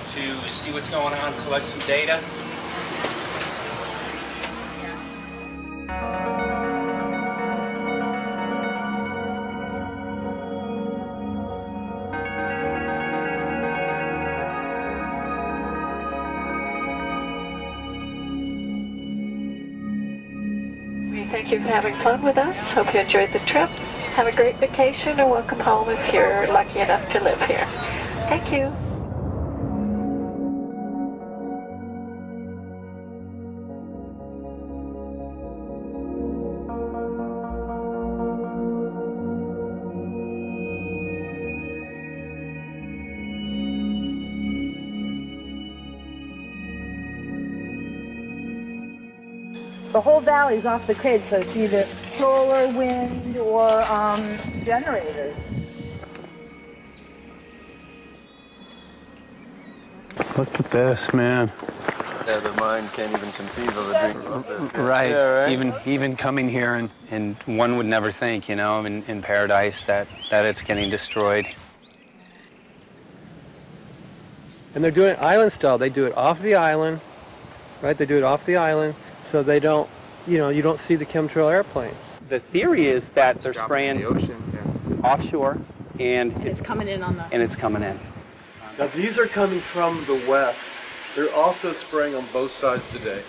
to see what's going on, collect some data. We thank you for having fun with us. Hope you enjoyed the trip. Have a great vacation and welcome home if you're lucky enough to live here. Thank you. The whole valley's off the grid, so it's either solar, wind, or generators. Look at this, man. Yeah, the mind can't even conceive of a dream of this. Right. Yeah, right. Even coming here, and one would never think, you know, in paradise that it's getting destroyed. And they're doing it island style. They do it off the island, right? They do it off the island, so they don't, you know, you don't see the chemtrail airplane. The theory is that they're spraying The ocean, offshore, and It's coming in on the... and it's coming in. Now these are coming from the west. They're also spraying on both sides today.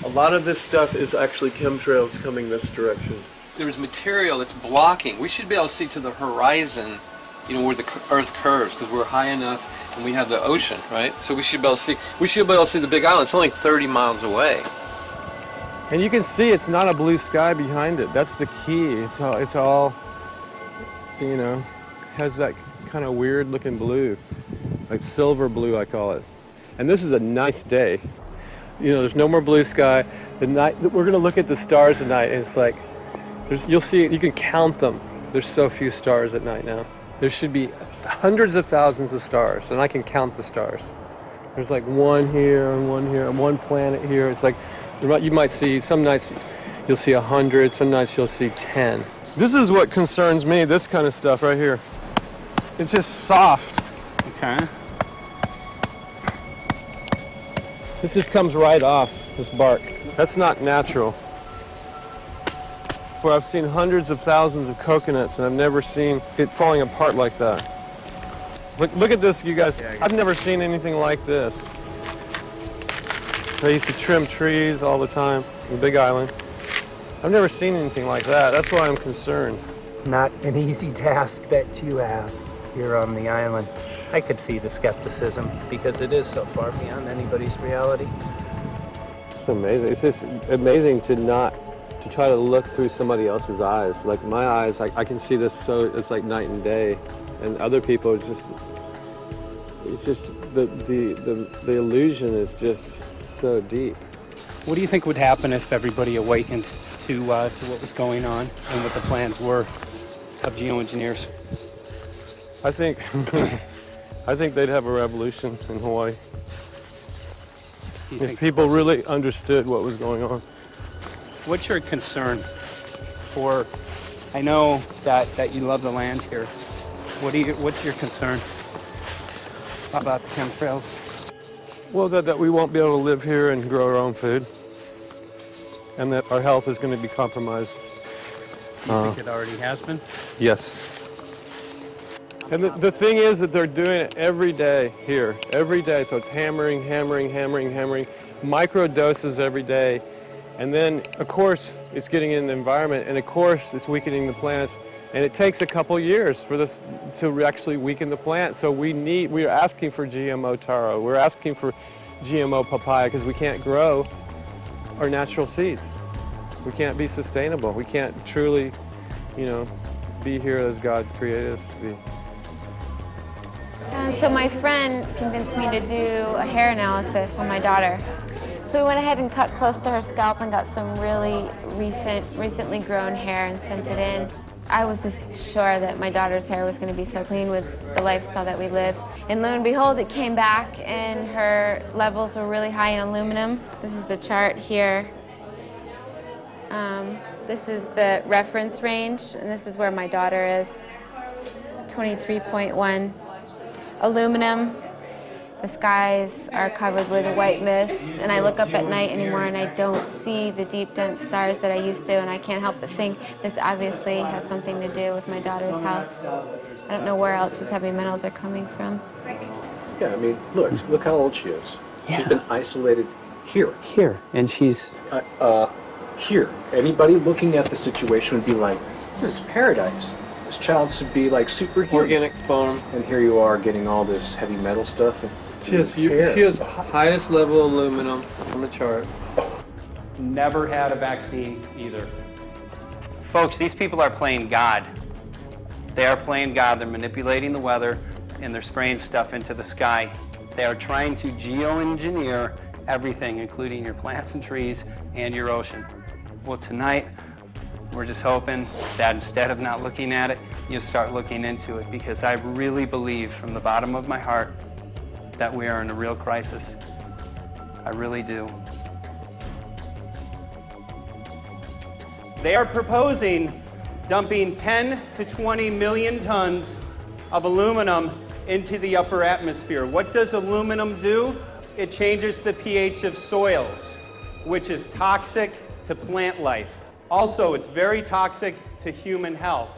A lot of this stuff is actually chemtrails coming this direction. There's material that's blocking. We should be able to see to the horizon, you know, where the Earth curves, because we're high enough and we have the ocean, right? So we should be able to see. We should be able to see the Big Island. It's only 30 miles away. And you can see it's not a blue sky behind it. That's the key. It's all, you know, has that kind of weird looking blue, like silver blue, I call it. And this is a nice day. You know, there's no more blue sky. The night, we're gonna look at the stars at night, and it's like, you'll see, you can count them. There's so few stars at night now. There should be hundreds of thousands of stars, and I can count the stars. There's like one here, and one planet here. It's like, you might see, some nights you'll see 100, some nights you'll see 10. This is what concerns me, this kind of stuff right here. It's just soft. Okay. This just comes right off, this bark. That's not natural. For I've seen hundreds of thousands of coconuts and I've never seen it falling apart like that. Look at this, you guys. I've never seen anything like this. I used to trim trees all the time in the Big Island. I've never seen anything like that. That's why I'm concerned. Not an easy task that you have here on the island. I could see the skepticism because it is so far beyond anybody's reality. It's amazing. It's just amazing to try to look through somebody else's eyes. Like my eyes, I can see this, so it's like night and day. And other people, it's just the illusion is just so deep. What do you think would happen if everybody awakened to what was going on and what the plans were of geoengineers? I think they'd have a revolution in Hawaii. If people really understood what was going on. What's your concern for, I know that you love the land here. What's your concern about the chemtrails? Well, that we won't be able to live here and grow our own food. And that our health is going to be compromised. You think it already has been? Yes. And the thing is that they're doing it every day here, every day. So it's hammering, micro doses every day. And then, of course, it's getting in the environment, and of course, it's weakening the plants. And it takes a couple years for this to actually weaken the plant. So we're asking for GMO taro. We're asking for GMO papaya because we can't grow our natural seeds. We can't be sustainable. We can't truly, you know, be here as God created us to be. So my friend convinced me to do a hair analysis on my daughter. So we went ahead and cut close to her scalp and got some really recently grown hair and sent it in. I was just sure that my daughter's hair was going to be so clean with the lifestyle that we live. And lo and behold, it came back and her levels were really high in aluminum. This is the chart here. This is the reference range, and this is where my daughter is, 23.1. Aluminum, The skies are covered with a white mist, and I look up at night anymore and I don't see the deep, dense stars that I used to, and I can't help but think this obviously has something to do with my daughter's health. I don't know where else these heavy metals are coming from. Yeah, I mean, look how old she is. Yeah. She's been isolated here. Here, and she's... Here. Anybody looking at the situation would be like, this is paradise. This child should be like superhuman. Organic farm. And here you are getting all this heavy metal stuff. And She has highest level aluminum on the chart. Never had a vaccine either. Folks, these people are playing God. They are playing God. They're manipulating the weather, and they're spraying stuff into the sky. They are trying to geoengineer everything, including your plants and trees and your ocean. Well, tonight, we're just hoping that instead of not looking at it, you'll start looking into it, because I really believe from the bottom of my heart that we are in a real crisis. I really do. They are proposing dumping 10 to 20 million tons of aluminum into the upper atmosphere. What does aluminum do? It changes the pH of soils, which is toxic to plant life. Also, it's very toxic to human health.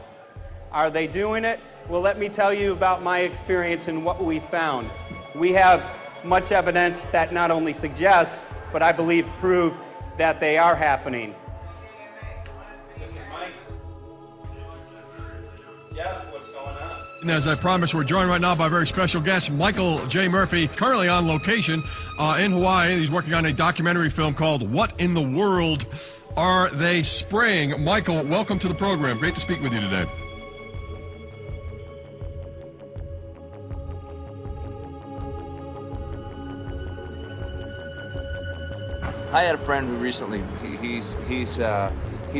Are they doing it? Well, let me tell you about my experience and what we found. We have much evidence that not only suggests, but I believe prove that they are happening. Jeff, what's going on? And as I promised, we're joined right now by a very special guest, Michael J. Murphy, currently on location in Hawaii. He's working on a documentary film called What in the World Are They Spraying? Michael, welcome to the program. Great to speak with you today. I had a friend who recently, he's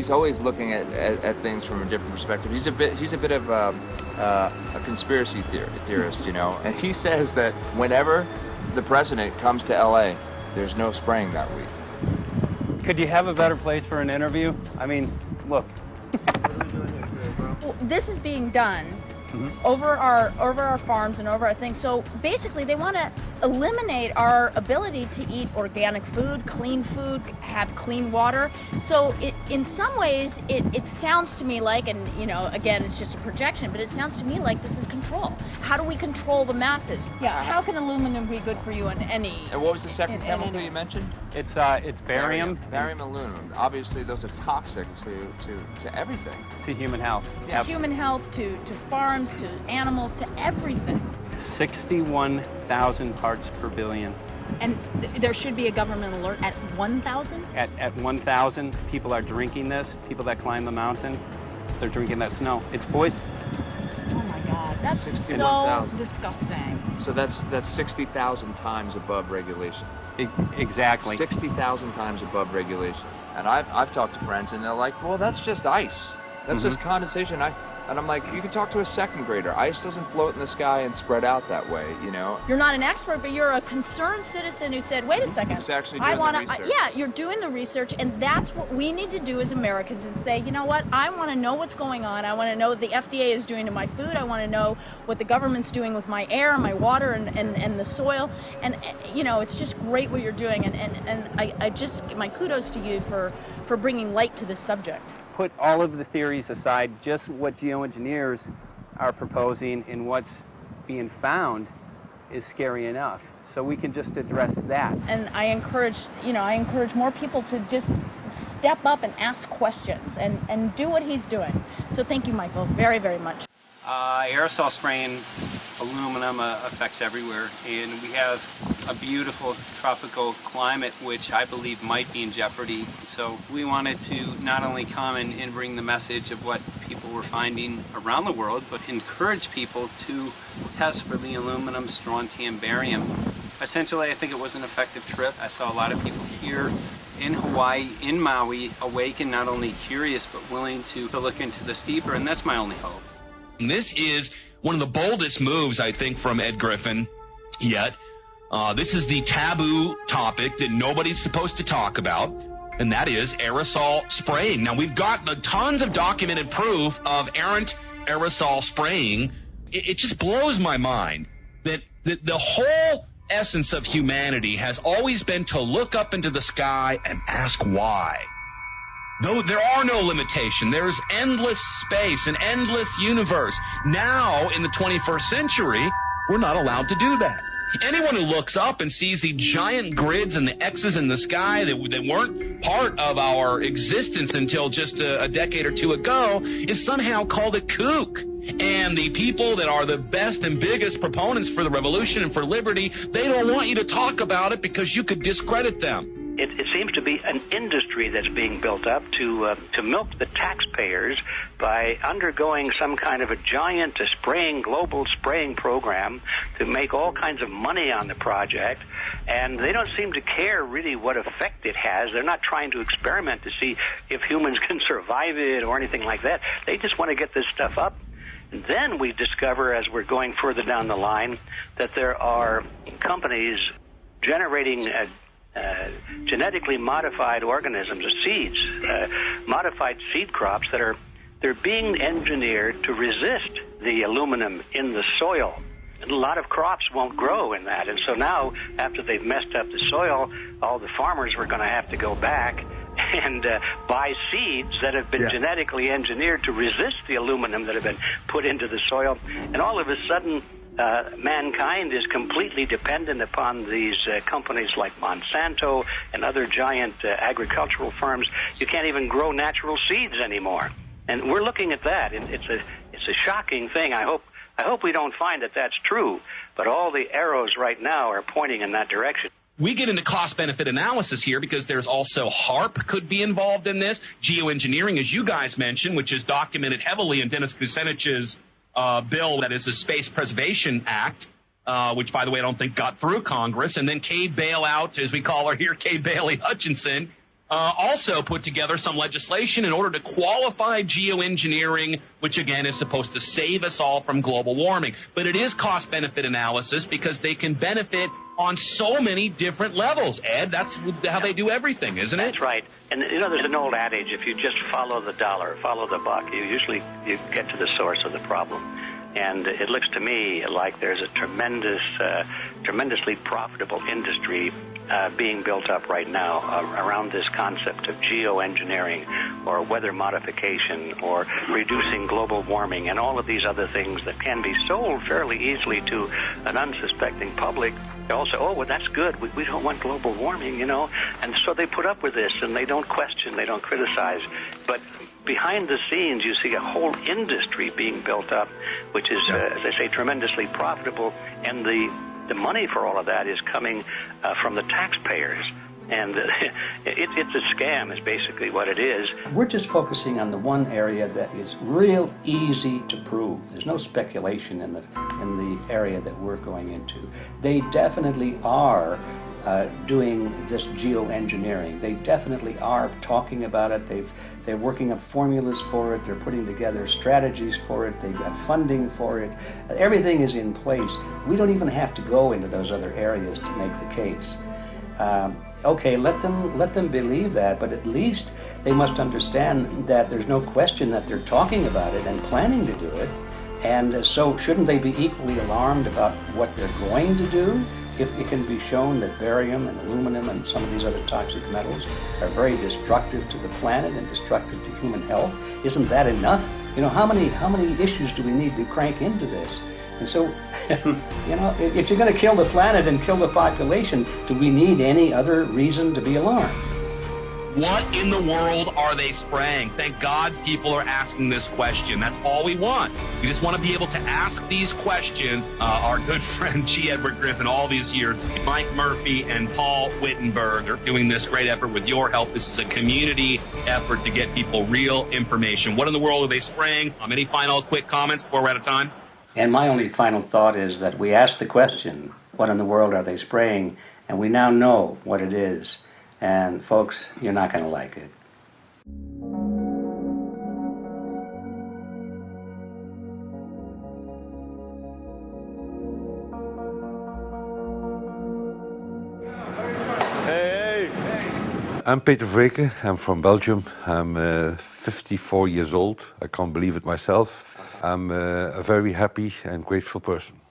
always looking at things from a different perspective. He's a bit of a conspiracy theorist, you know, and he says that whenever the president comes to LA, there's no spraying that week. Could you have a better place for an interview? I mean, look. Well, this is being done over our farms and over our things. So basically, they want to eliminate our ability to eat organic food, have clean water. So in some ways, it sounds to me like, and you know, again, it's just a projection, but it sounds to me like this is control. How do we control the masses? Yeah. How can aluminum be good for you in any? And what was the second chemical you mentioned? It's barium. Barium and aluminum. Obviously, those are toxic to everything. To human health. Yeah. To human health, to farms, to animals, to everything. 61,000 parts per billion. And there should be a government alert at 1,000? At 1,000, people are drinking this. People that climb the mountain, they're drinking that snow. It's poison. Oh my God, that's so disgusting. So that's 60,000 times above regulation. Exactly. 60,000 times above regulation. And I've talked to friends, and they're like, well, that's just ice. That's just condensation. And I'm like, you can talk to a second grader. Ice doesn't float in the sky and spread out that way, you know? You're not an expert, but you're a concerned citizen who said, wait a second. Who's actually doing the research. Yeah, you're doing the research, and that's what we need to do as Americans and say, you know what, I want to know what's going on. I want to know what the FDA is doing to my food. I want to know what the government's doing with my air, my water, and the soil. And, you know, it's just great what you're doing. And I just, my kudos to you for bringing light to this subject. Put all of the theories aside, just what geoengineers are proposing and what's being found is scary enough. So we can just address that. And I encourage more people to just step up and ask questions and do what he's doing. So thank you, Michael, very, very much. Aerosol spraying aluminum affects everywhere, and we have a beautiful tropical climate which I believe might be in jeopardy. So we wanted to not only come and bring the message of what people were finding around the world, but encourage people to test for the aluminum, strontium, barium. Essentially, I think it was an effective trip. I saw a lot of people here in Hawaii, in Maui, awake and not only curious, but willing to look into this deeper, and that's my only hope. This is one of the boldest moves, I think, from Ed Griffin yet. This is the taboo topic that nobody's supposed to talk about, and that is aerosol spraying. Now, we've got tons of documented proof of errant aerosol spraying. It just blows my mind that the whole essence of humanity has always been to look up into the sky and ask why. Though there are no limitations, there is endless space, an endless universe. Now, in the 21st century, we're not allowed to do that. Anyone who looks up and sees the giant grids and the X's in the sky that weren't part of our existence until just a decade or two ago is somehow called a kook. And the people that are the best and biggest proponents for the revolution and for liberty, they don't want you to talk about it because you could discredit them. It seems to be an industry that's being built up to milk the taxpayers by undergoing some kind of a giant global spraying program to make all kinds of money on the project. And they don't seem to care really what effect it has. They're not trying to experiment to see if humans can survive it or anything like that. They just want to get this stuff up. And then we discover, as we're going further down the line, that there are companies generating genetically modified organisms, or seeds, modified seed crops they're being engineered to resist the aluminum in the soil. And a lot of crops won't grow in that. And so now, after they've messed up the soil, all the farmers were going to have to go back and buy seeds that have been genetically engineered to resist the aluminum that have been put into the soil. And all of a sudden, mankind is completely dependent upon these companies like Monsanto and other giant agricultural firms. You can't even grow natural seeds anymore. And we're looking at that. It's a shocking thing. I hope we don't find that that's true. But all the arrows right now are pointing in that direction. We get into cost-benefit analysis here because there's also HAARP could be involved in this. Geoengineering, as you guys mentioned, which is documented heavily in Dennis Kucinich's bill, that is the Space Preservation Act, which, by the way, I don't think got through Congress. And then Kay Bailout, as we call her here, Kay Bailey Hutchinson, also put together some legislation in order to qualify geoengineering, which, again, is supposed to save us all from global warming. But it is cost-benefit analysis because they can benefit on so many different levels. Ed, that's how they do everything, isn't it? That's right. And, you know, there's an old adage, if you just follow the dollar, follow the buck, you get to the source of the problem. And it looks to me like there's a tremendously profitable industry being built up right now around this concept of geoengineering or weather modification or reducing global warming and all of these other things that can be sold fairly easily to an unsuspecting public. They all say, oh, well, that's good. We don't want global warming, you know. And so they put up with this, and they don't question, they don't criticize. But behind the scenes, you see a whole industry being built up, which is, as I say, tremendously profitable. And the money for all of that is coming from the taxpayers. And it's a scam is basically what it is. We're just focusing on the one area that is real easy to prove. There's no speculation in the area that we're going into. They definitely are doing this geoengineering. They definitely are talking about it. They're working up formulas for it. They're putting together strategies for it. They've got funding for it. Everything is in place. We don't even have to go into those other areas to make the case. Okay, let them believe that, but at least they must understand that there's no question that they're talking about it and planning to do it. And so shouldn't they be equally alarmed about what they're going to do if it can be shown that barium and aluminum and some of these other toxic metals are very destructive to the planet and destructive to human health? Isn't that enough? You know, how many issues do we need to crank into this? And so, you know, if you're going to kill the planet and kill the population, do we need any other reason to be alarmed? What in the world are they spraying? Thank God people are asking this question. That's all we want. We just want to be able to ask these questions. Our good friend G. Edward Griffin, all these years, Mike Murphy and Paul Wittenberg are doing this great effort with your help. This is a community effort to get people real information. What in the world are they spraying? Any final quick comments before we're out of time? And my only final thought is that we asked the question, what in the world are they spraying? And we now know what it is. And folks, you're not going to like it. Hey. I'm Peter Vreken. I'm from Belgium. I'm 54 years old. I can't believe it myself. I'm a very happy and grateful person.